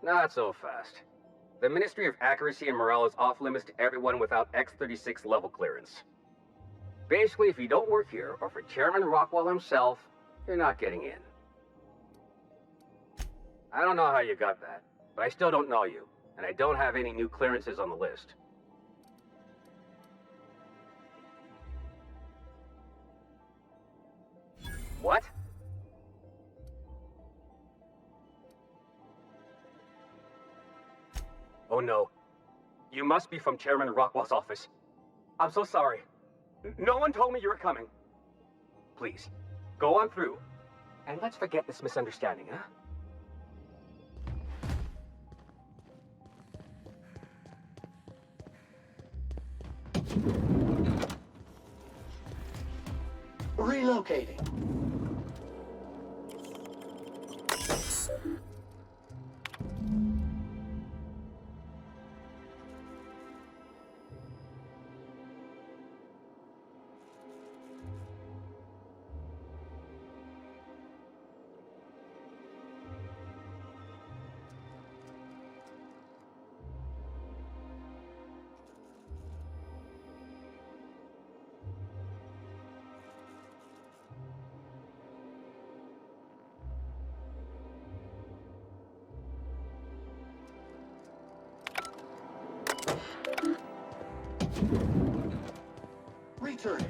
Not so fast. The Ministry of Accuracy and Morale is off limits to everyone without X-36 level clearance. Basically, if you don't work here, or for Chairman Rockwell himself, you're not getting in. I don't know how you got that, but I still don't know you, and I don't have any new clearances on the list. What? Oh no. You must be from Chairman Rockwell's office. I'm so sorry. No one told me you were coming. Please, go on through. And let's forget this misunderstanding, huh? Relocating. Returning.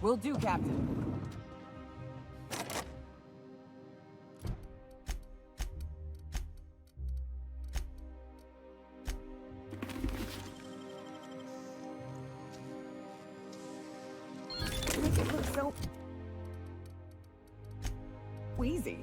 Will do, Captain. Make it look so easy.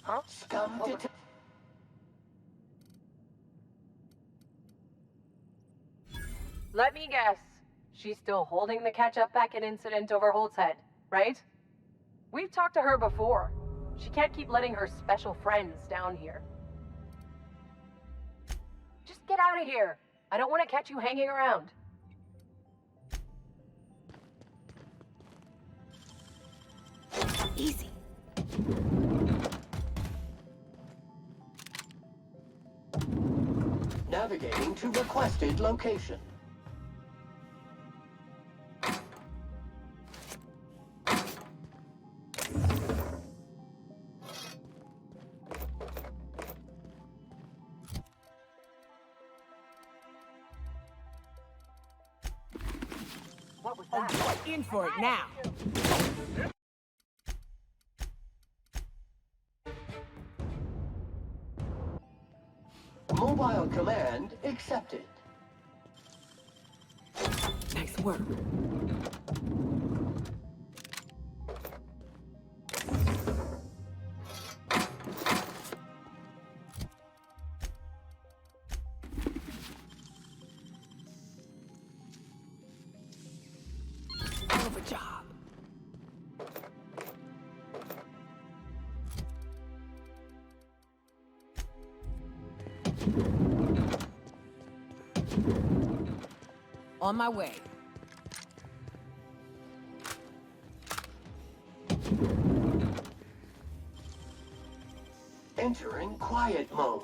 Huh? Let me guess. She's still holding the catch-up packet incident over Holt's head, right? We've talked to her before. She can't keep letting her special friends down here. Just get out of here. I don't want to catch you hanging around. Easy. Navigating to requested location. What was that? In for it now. Mobile command accepted. Nice work. Good job. On my way. Entering quiet mode.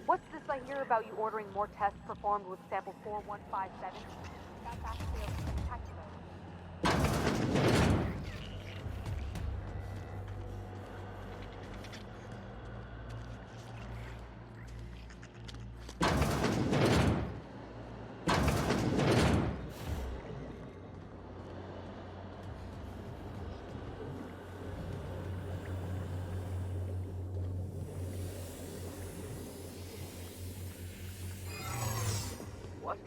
What's this I hear about you ordering more tests performed with sample 4157? That's actually spectacular. What?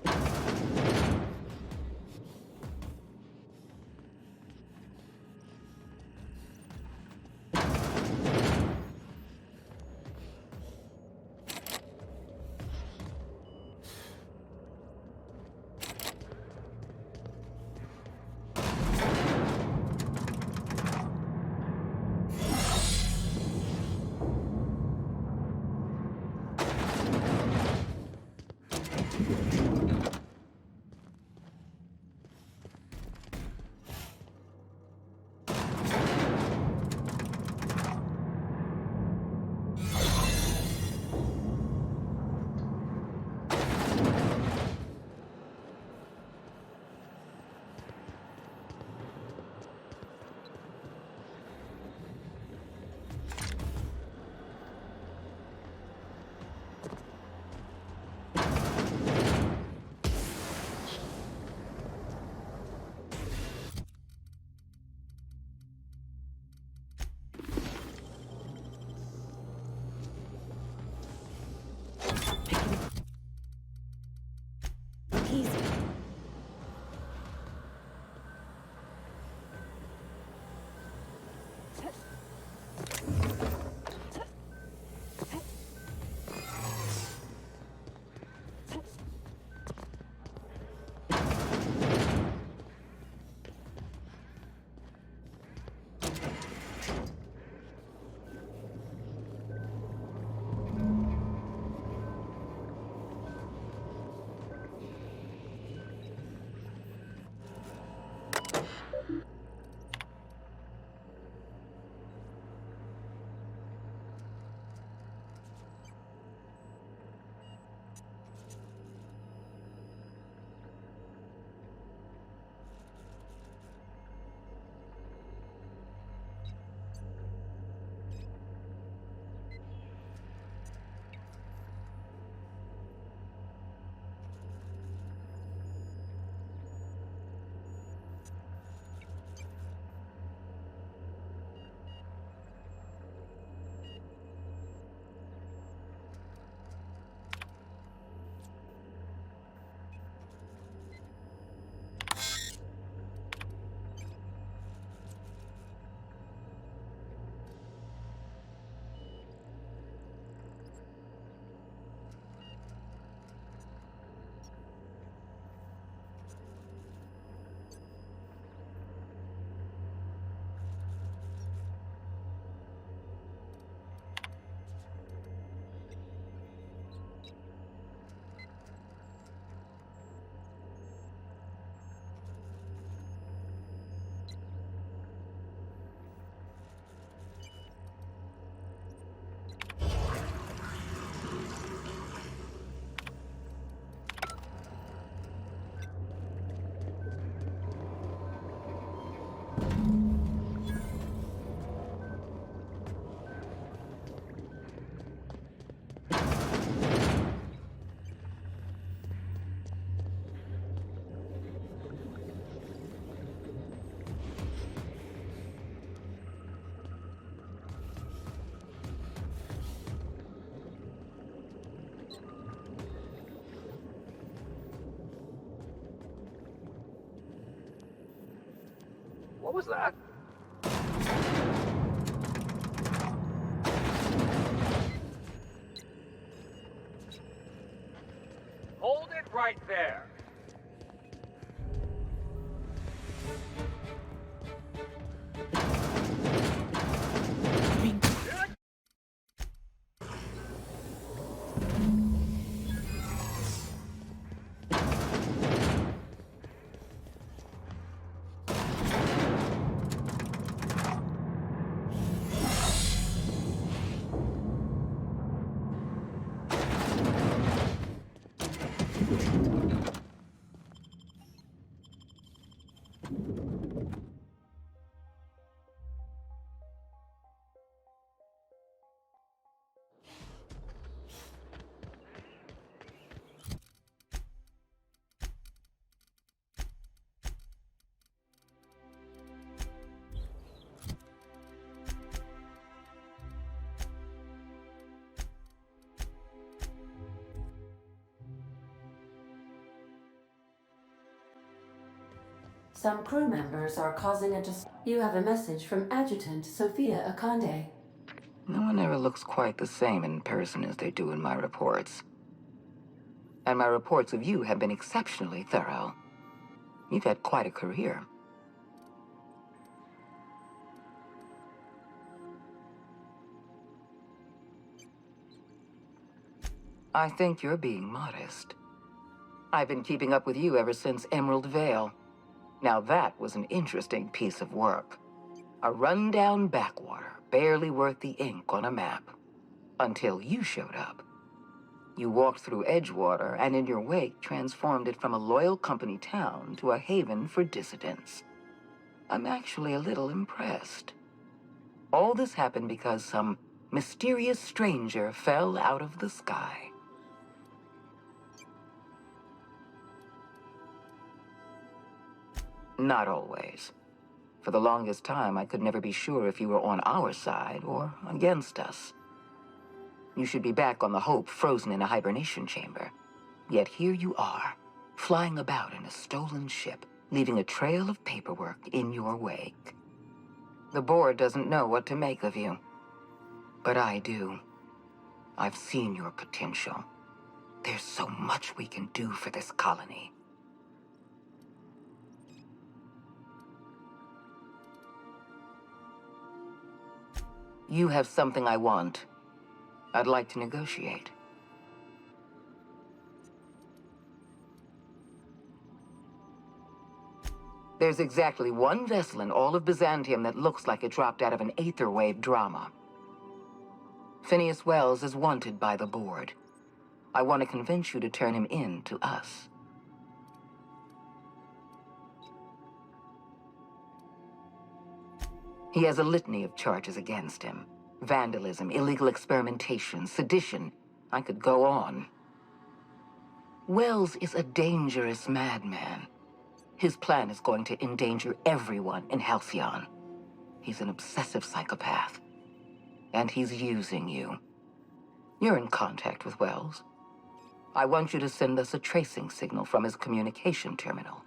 What was that? Hold it right there. Some crew members are causing a You have a message from Adjutant Sophia Akande. No one ever looks quite the same in person as they do in my reports. And my reports of you have been exceptionally thorough. You've had quite a career. I think you're being modest. I've been keeping up with you ever since Emerald Vale. Now that was an interesting piece of work. A rundown backwater, barely worth the ink on a map. Until you showed up. You walked through Edgewater and in your wake transformed it from a loyal company town to a haven for dissidents. I'm actually a little impressed. All this happened because some mysterious stranger fell out of the sky. Not always. For the longest time, I could never be sure if you were on our side or against us. You should be back on the Hope, frozen in a hibernation chamber. Yet here you are, flying about in a stolen ship, leaving a trail of paperwork in your wake. The board doesn't know what to make of you. But I do. I've seen your potential. There's so much we can do for this colony. You have something I want. I'd like to negotiate. There's exactly one vessel in all of Byzantium that looks like it dropped out of an Aetherwave drama. Phineas Wells is wanted by the board. I want to convince you to turn him in to us. He has a litany of charges against him. Vandalism, illegal experimentation, sedition. I could go on. Wells is a dangerous madman. His plan is going to endanger everyone in Halcyon. He's an obsessive psychopath. And he's using you. You're in contact with Wells. I want you to send us a tracing signal from his communication terminal.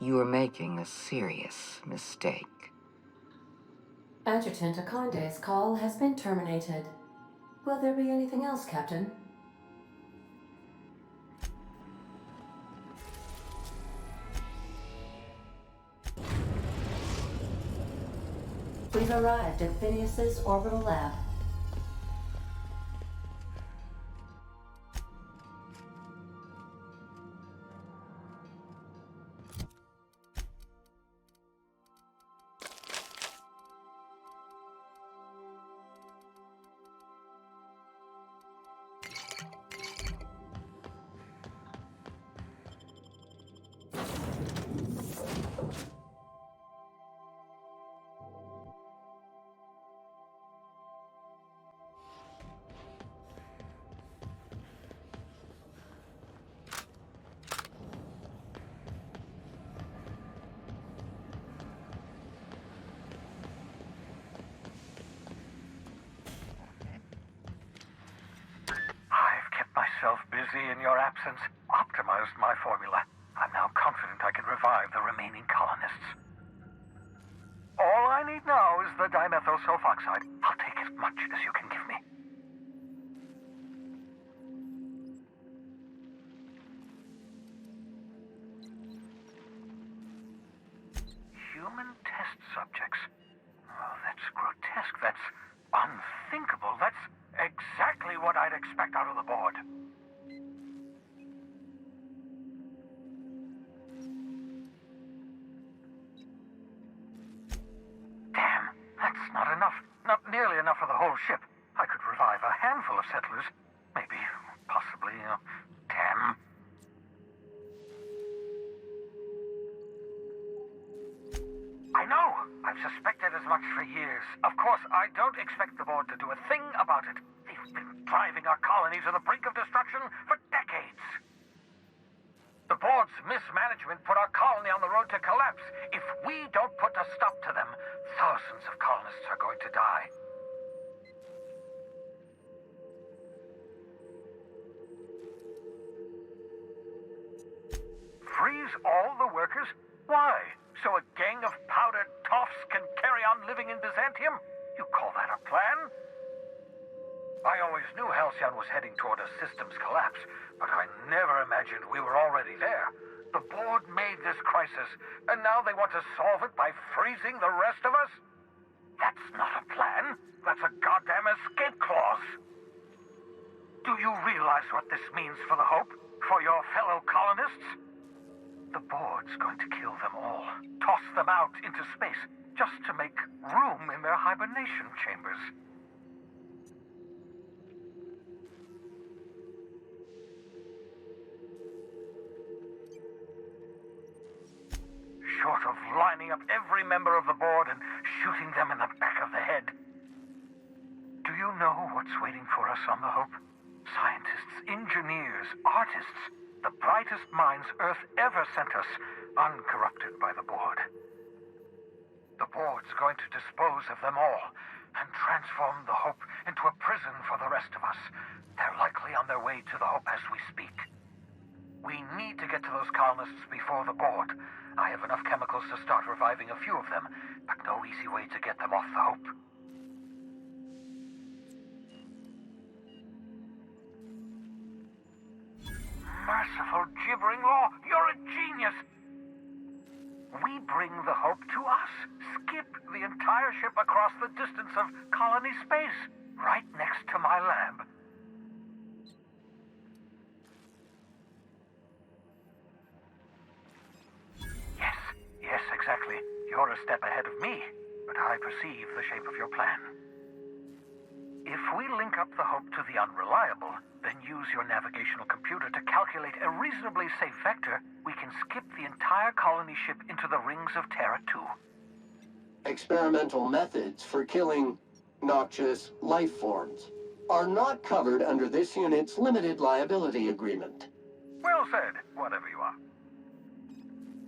You are making a serious mistake. Adjutant Akande's call has been terminated. Will there be anything else, Captain? We've arrived at Phineas's orbital lab. since optimized my formula. I'm now confident I can revive the remaining colonists. All I need now is the dimethyl sulfoxide. I'll take as much as you can give me. Human test subjects. Oh, that's grotesque. That's unthinkable. That's exactly what I'd expect out of the board. Damn, that's not enough. Not nearly enough for the whole ship. I could revive a handful of settlers. Maybe, possibly, damn. I know! I've suspected as much for years. Of course, I don't expect the board to do a thing about it. They've been driving our colony to the brink of destruction for decades. The board's mismanagement put our colony on the road to collapse. If we don't put a stop to them, thousands of colonists are going to die. Freeze all the workers? Why? So a gang of powdered toffs can carry on living in Byzantium? You call that a plan? I always knew Halcyon was heading toward a systems collapse, but I never imagined we were already there. The board made this crisis, and now they want to solve it by freezing the rest of us? That's not a plan. That's a goddamn escape clause. Do you realize what this means for the Hope? For your fellow colonists? The board's going to kill them all, toss them out into space, just to make room in their hibernation chambers. Short of lining up every member of the board and shooting them in the back of the head. Do you know what's waiting for us on the Hope? Scientists, engineers, artists. The brightest minds Earth ever sent us, uncorrupted by the board. The board's going to dispose of them all and transform the Hope into a prison for the rest of us. They're likely on their way to the Hope as we speak. We need to get to those colonists before the board. I have enough chemicals to start reviving a few of them, but no easy way to get them off the Hope. Merciful gibbering law, you're a genius! We bring the Hope to us. Skip the entire ship across the distance of colony space, right next to my lab. Yes, exactly. You're a step ahead of me, but I perceive the shape of your plan. If we link up the Hope to the Unreliable, then use your navigational computer to calculate a reasonably safe vector, we can skip the entire colony ship into the rings of Terra 2. Experimental methods for killing noxious life forms are not covered under this unit's limited liability agreement. Well said, whatever you are.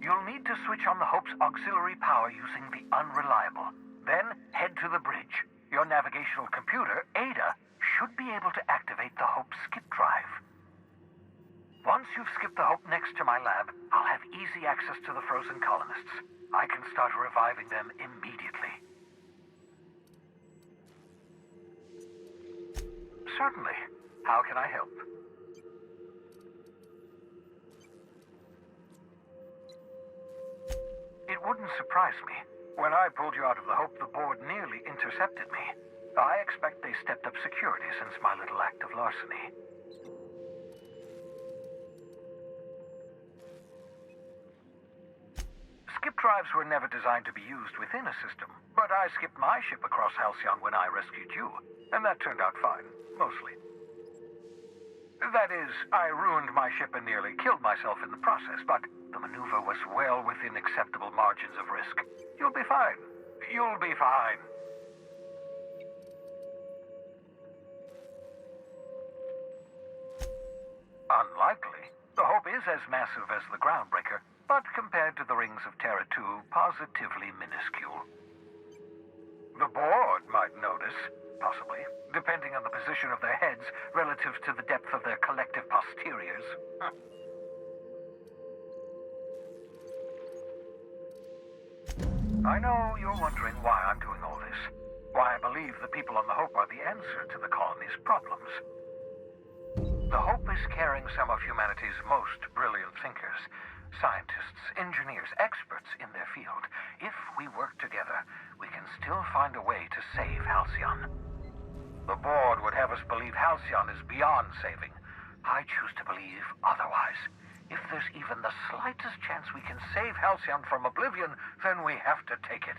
You'll need to switch on the Hope's auxiliary power using the Unreliable. Then head to the bridge. Your navigational computer, Ada, should be able to activate the Hope's skip drive. Once you've skipped the Hope next to my lab, I'll have easy access to the frozen colonists. I can start reviving them immediately. Certainly. How can I help? It wouldn't surprise me. When I pulled you out of the Hope, the board nearly intercepted me. I expect they stepped up security since my little act of larceny. Skip drives were never designed to be used within a system, but I skipped my ship across Halcyon when I rescued you, and that turned out fine, mostly. That is, I ruined my ship and nearly killed myself in the process, but the maneuver was well within acceptable margins of risk. You'll be fine. You'll be fine. Unlikely. The Hope is as massive as the Groundbreaker, but compared to the rings of Terra 2, positively minuscule. The board might notice. Possibly, depending on the position of their heads relative to the depth of their collective posteriors. Huh. I know you're wondering why I'm doing all this. Why I believe the people on the Hope are the answer to the colony's problems. The Hope is carrying some of humanity's most brilliant thinkers, scientists, engineers, experts in their field. If we work together, we can still find a way to save Halcyon. The board would have us believe Halcyon is beyond saving. I choose to believe otherwise. If there's even the slightest chance we can save Halcyon from oblivion, then we have to take it.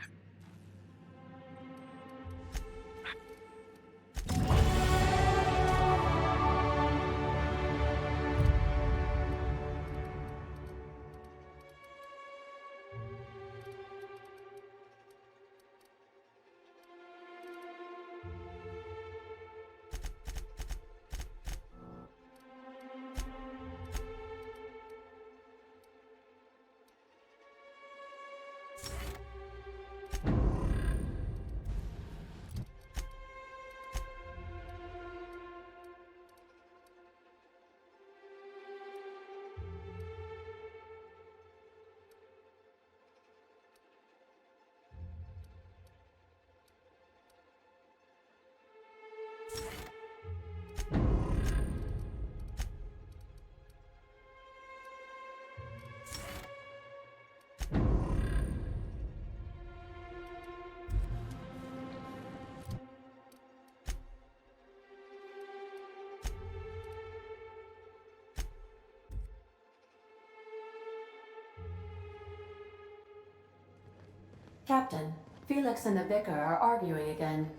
Captain, Felix and the Vicar are arguing again.